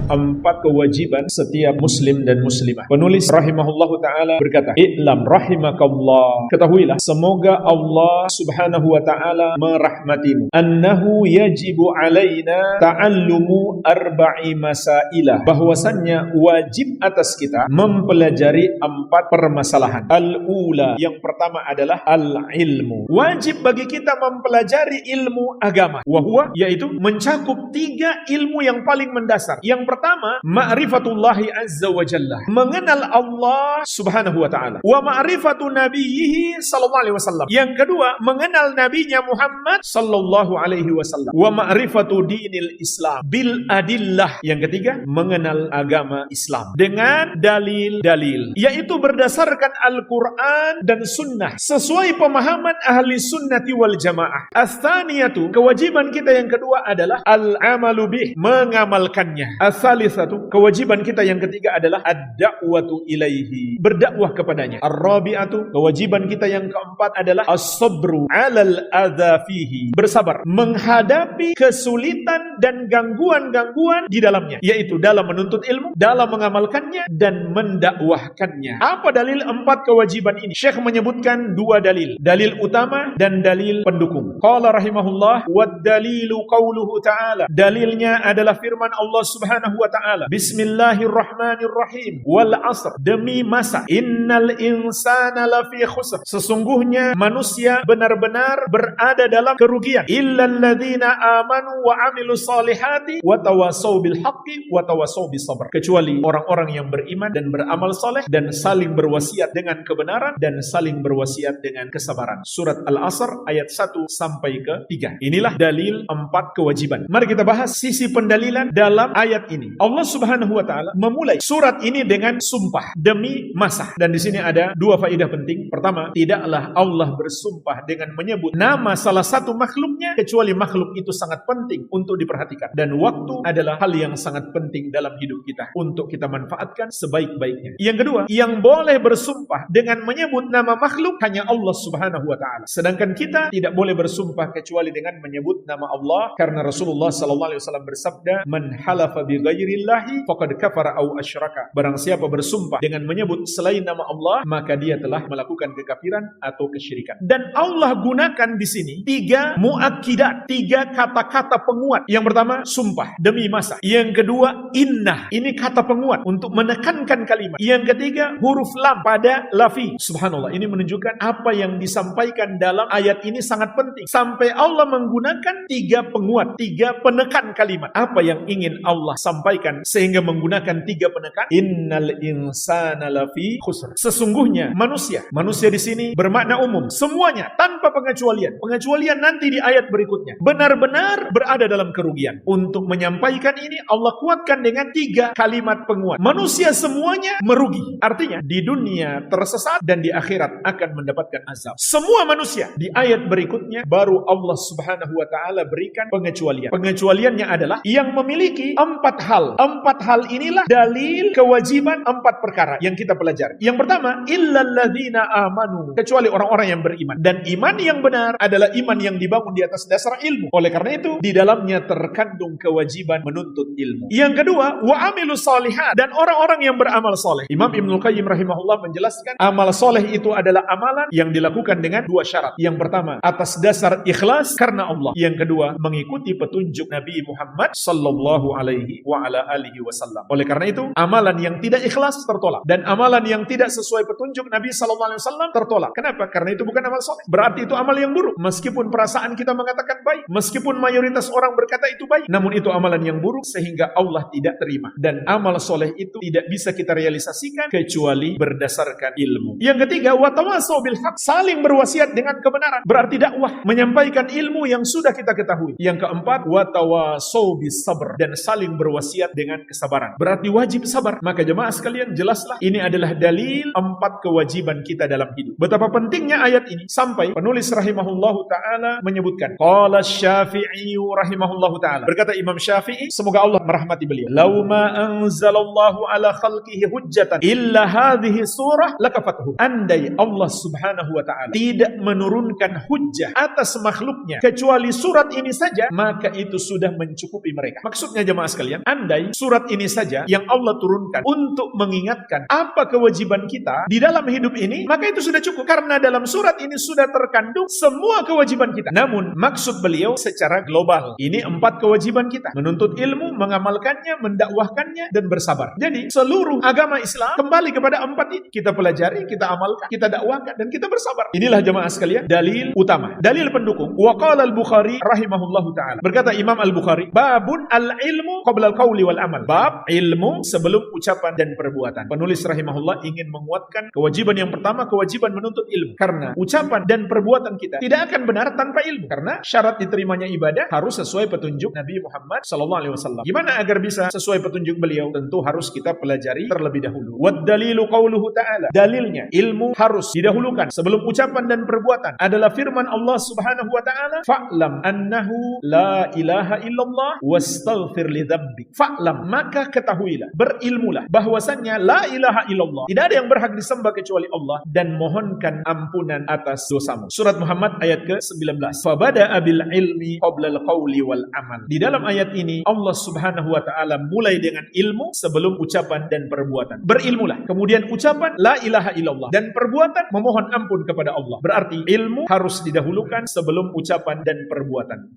4 kewajiban setiap muslim dan muslimah. Penulis rahimahullahu ta'ala berkata, I'lam rahimakallah, ketahuilah semoga Allah subhanahu wa ta'ala merahmatimu, annahu yajibu alaina ta'allumu arba'i masailah, bahwasannya wajib atas kita mempelajari 4 permasalahan. Al-ula, yang pertama adalah al-ilmu. Wajib bagi kita mempelajari ilmu agama, wahwa, yaitu mencakup 3 ilmu yang paling mendasar. Yang pertama, ma'rifatullahi azza wa jalla, mengenal Allah subhanahu wa ta'ala, wa ma'rifatu nabiyhi sallallahu alaihi wasallam. Yang kedua, mengenal nabinya Muhammad sallallahu alaihi wasallam, wa ma'rifatu dinil Islam bil adillah. Yang ketiga, mengenal agama Islam dengan dalil-dalil, yaitu berdasarkan Al-Quran dan Sunnah sesuai pemahaman ahli sunnati wal jamaah. As-tsaniyatu, kewajiban kita yang kedua adalah al-amalu bih, mengamalkannya. As-salisatu, kewajiban kita yang ketiga adalah ad-da'watu ilaihi, berdakwah kepadanya. Ar-rabi'atu, kewajiban kita yang keempat adalah as-sabru 'alal adza fihi, bersabar menghadapi kesulitan dan gangguan-gangguan di dalamnya, yaitu dalam menuntut ilmu, dalam mengamalkannya dan mendakwahkannya. Apa dalil 4 kewajiban ini? Syekh menyebutkan 2 dalil, dalil utama dan dalil pendukung. Qala rahimahullah, wad dalilu qauluhu ta'ala, dalilnya adalah firman Allah subhanahu wa ta'ala, bismillahirrahmanirrahim, wal asr, demi masa, innal insana lafi khusr, sesungguhnya manusia benar-benar berada dalam kerugian, illal ladzina amanu wa amilus salihati wa tawasaw bil haqqi wa tawasaw bis sabr, kecuali orang-orang yang beriman dan beramal saleh dan saling berwasiat dengan kebenaran dan saling berwasiat dengan kesabaran. Surat Al-Asr ayat 1 sampai ke 3. Inilah dalil 4 kewajiban. Mari kita bahas sisi pendalilan dalam ayat ini. Allah subhanahu wa ta'ala memulai surat ini dengan sumpah demi masa. Dan di sini ada 2 faedah penting. Pertama, tidaklah Allah bersumpah dengan menyebut nama salah satu makhluknya kecuali makhluk itu sangat penting untuk diperhatikan. Dan waktu adalah hal yang sangat penting dalam hidup kita untuk kita manfaatkan sebaik-baiknya. Yang kedua, yang boleh bersumpah dengan menyebut nama makhluk hanya Allah subhanahu wa ta'ala. Sedangkan kita tidak boleh bersumpah kecuali dengan menyebut nama Allah, karena Rasulullah sallallahu alaihi wasallam bersabda, man halafa bi ghairillahi faqad kafara au asyraka, barang siapa bersumpah dengan menyebut selain nama Allah maka dia telah melakukan kekafiran atau kesyirikan. Dan Allah gunakan di sini 3 muakkidat, 3 kata-kata penguat. Yang pertama, sumpah demi masa. Yang kedua, innah, ini kata penguat untuk menekankan kalimat. Yang ketiga, huruf lam pada lafi. Subhanallah, ini menunjukkan apa yang disampaikan dalam ayat ini sangat penting. Sampai Allah menggunakan 3 penguat, 3 penekan kalimat. Apa yang ingin Allah sampaikan sehingga menggunakan 3 penekan? Innal insana lafi khusr. Sesungguhnya manusia di sini bermakna umum, semuanya tanpa pengecualian. Pengecualian nanti di ayat berikutnya. Benar-benar berada dalam kerugian. Untuk menyampaikan ini Allah kuatkan dengan 3 kalimat penguat. Manusia semuanya merugi. Artinya di dunia tersesat dan di akhirat akan mendapatkan azab. Semua manusia. Di ayat berikutnya baru Allah subhanahu wa ta'ala berikan pengecualian. Pengecualiannya adalah yang memiliki 4 hal. 4 hal inilah dalil kewajiban 4 perkara yang kita pelajari. Yang pertama, illal ladzina amanu, kecuali orang-orang yang beriman. Dan iman yang benar adalah iman yang dibangun di atas dasar ilmu. Oleh karena itu, di dalamnya terkandung kewajiban menuntut ilmu. Yang kedua, wa amilus shalihat, dan orang-orang yang beramal soleh. Imam Ibnul Qayyim rahimahullah menjelaskan, amal soleh itu adalah amalan yang dilakukan dengan 2 syarat. Yang pertama, atas dasar ikhlas karena Allah. Yang kedua, mengikuti petunjuk Nabi Muhammad sallallahu alaihi wa ala alihi wasallam. Oleh karena itu, amalan yang tidak ikhlas tertolak, dan amalan yang tidak sesuai petunjuk Nabi sallallahu alaihi wasallam tertolak. Kenapa? Karena itu bukan amal soleh. Berarti itu amal yang buruk. Meskipun perasaan kita mengatakan baik, meskipun mayoritas orang berkata itu baik, namun itu amalan yang buruk sehingga Allah tidak terima. Dan amal soleh itu tidak bisa kita realisasikan kecuali berdasarkan ilmu. Yang ketiga, watawasau bil haq, saling berwasiat dengan kebenaran. Berarti dakwah, menyampaikan ilmu yang sudah kita ketahui. Yang keempat, watawasau bis sabr, dan saling berwasiat dengan kesabaran. Berarti wajib sabar. Maka jemaah sekalian, jelaslah ini adalah dalil 4 kewajiban kita dalam hidup. Betapa pentingnya ayat ini sampai penulis rahimahullahu ta'ala menyebutkan, qala Syafi'i rahimahullahu ta'ala, berkata Imam Syafi'i, semoga Allah merahmati beliau, lau ma anzalallahu ala khalqihi hujjatan illa hadhihi surah lakafathu, andai Allah subhanahu wa ta'ala tidak menurunkan hujjah atas makhluknya kecuali surat ini saja, maka itu sudah mencukupi mereka. Maksudnya jemaah sekalian, Andai surat ini saja yang Allah turunkan untuk mengingatkan apa kewajiban kita di dalam hidup ini, maka itu sudah cukup. Karena dalam surat ini sudah terkandung semua kewajiban kita. Namun maksud beliau secara global. Ini 4 kewajiban kita. Menuntut ilmu, mengamalkannya, mendakwahkannya, dan bersabar. Jadi seluruh agama Islam kembali kepada 4 ini. Kita pelajari, kita amalkan, kita dakwahkan, dan kita bersabar. Inilah jemaah sekalian dalil utama. Dalil pendukung. Wa qala al-Bukhari rahimahullahu ta'ala. Berkata Imam Al-Bukhari, babun al-ilmu qabla al-qawli wal amal. Bab ilmu sebelum ucapan dan perbuatan. Penulis rahimahullah ingin menguatkan kewajiban yang pertama, kewajiban menuntut ilmu. Karena ucapan dan perbuatan kita tidak akan benar tanpa ilmu. Karena syarat diterimanya ibadah harus sesuai petunjuk Nabi Muhammad SAW. Gimana agar bisa sesuai petunjuk beliau? Tentu harus kita pelajari terlebih dahulu. Wad dalilu qauluhu ta'ala. Dalilnya, ilmu harus didahulukan sebelum ucapan dan perbuatan. Adalah firman Allah Subhanahu wa ta'ala, fa'lam annahu la ilaha illallah wastaghfir li dzambik. Fa'lam, maka ketahuilah, berilmulah bahwasannya la ilaha illallah, tidak ada yang berhak disembah kecuali Allah, dan mohonkan ampunan atas dosamu. Surat Muhammad ayat ke-19. Fabada'a bil ilmi qabla al-qawli wal amal. Di dalam ayat ini Allah Subhanahu wa ta'ala mulai dengan ilmu sebelum ucapan dan perbuatan. Berilmulah, kemudian ucapan la ilaha illallah, dan perbuatan memohon ampun kepada Allah. Berarti ilmu harus didahulukan sebelum ucapan dan perbuatan.